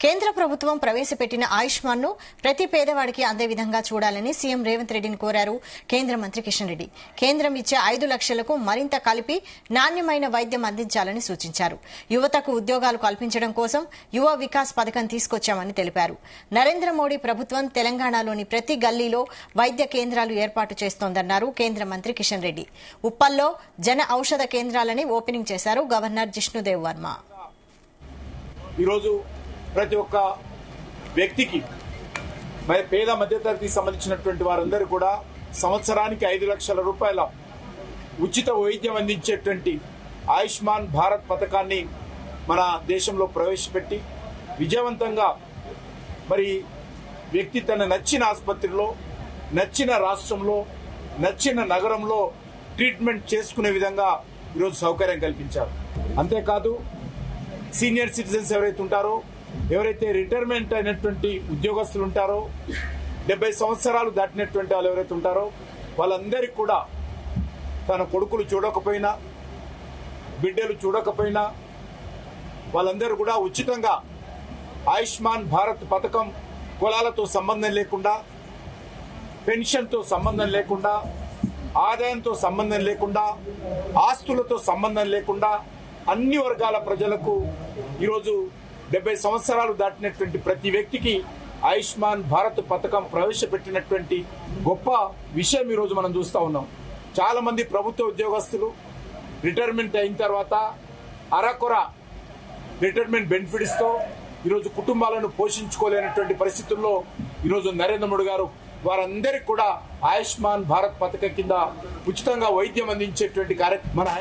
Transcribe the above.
కేంద్ర ప్రభుత్వం ప్రవేశపెట్టిన ఆయుష్మాన్ ను ప్రతి పేదవాడికి అందే విధంగా చూడాలని సీఎం రేవంత్ రెడ్డిని కోరారు కేంద్ర మంత్రి కిషన్ రెడ్డి. కేంద్రం ఇచ్చే 5 లక్షలకు మరింత కలిపి నాణ్యమైన వైద్యం అందించాలని సూచించారు. యువతకు ఉద్యోగాలు కల్పించడం కోసం యువ వికాస్ పథకం తీసుకొచ్చామని తెలిపారు. నరేంద్ర మోడీ ప్రభుత్వం తెలంగాణలోని ప్రతి గల్లీలో వైద్య కేంద్రాలు ఏర్పాటు చేస్తోందన్నారు కేంద్ర మంత్రి కిషన్ రెడ్డి. ఉప్పల్లో జన ఔషధ కేంద్రాలని ఓపెనింగ్ చేశారు గవర్నర్ జిష్ణుదేవ్ వర్మ. ఈరోజు ప్రతి ఒక్క వ్యక్తికి పేద మధ్యతరగతికి సంబంధించినటువంటి వారందరూ కూడా సంవత్సరానికి 5 లక్షల రూపాయల ఉచిత వైద్యం అందించేటువంటి ఆయుష్మాన్ భారత్ పథకాన్ని మన దేశంలో ప్రవేశపెట్టి విజయవంతంగా వ్యక్తి తన నచ్చిన ఆసుపత్రిలో, నచ్చిన రాష్ట్రంలో, నచ్చిన నగరంలో ట్రీట్మెంట్ చేసుకునే విధంగా ఈరోజు సౌకర్యం కల్పించారు. అంతేకాదు సీనియర్ సిటిజన్స్ ఎవరైతే ఉంటారో, ఎవరైతే రిటైర్మెంట్ అయినటువంటి ఉద్యోగస్తులు ఉంటారో, 70 సంవత్సరాలు దాటినటువంటి వాళ్ళు ఎవరైతే ఉంటారో వాళ్ళందరికీ కూడా తన కొడుకులు చూడకపోయినా, బిడ్డలు చూడకపోయినా వాళ్ళందరూ కూడా ఉచితంగా ఆయుష్మాన్ భారత్ పథకం కులాలతో సంబంధం లేకుండా, పెన్షన్తో సంబంధం లేకుండా, ఆదాయంతో సంబంధం లేకుండా, ఆస్తులతో సంబంధం లేకుండా అన్ని వర్గాల ప్రజలకు ఈరోజు 70 సంవత్సరాలు దాటినటువంటి ప్రతి వ్యక్తికి ఆయుష్మాన్ భారత్ పథకం ప్రవేశపెట్టినటువంటి గొప్ప విషయం ఈరోజు మనం చూస్తూ ఉన్నాం. చాలా మంది ప్రభుత్వ ఉద్యోగస్తులు రిటైర్మెంట్ అయిన తర్వాత అరకొర రిటైర్మెంట్ బెనిఫిట్స్ తో ఈరోజు కుటుంబాలను పోషించుకోలేనటువంటి పరిస్థితుల్లో ఈరోజు నరేంద్ర మోడీ గారు వారందరికీ కూడా ఆయుష్మాన్ భారత్ పథకం కింద ఉచితంగా వైద్యం అందించేటువంటి కార్యక్రమం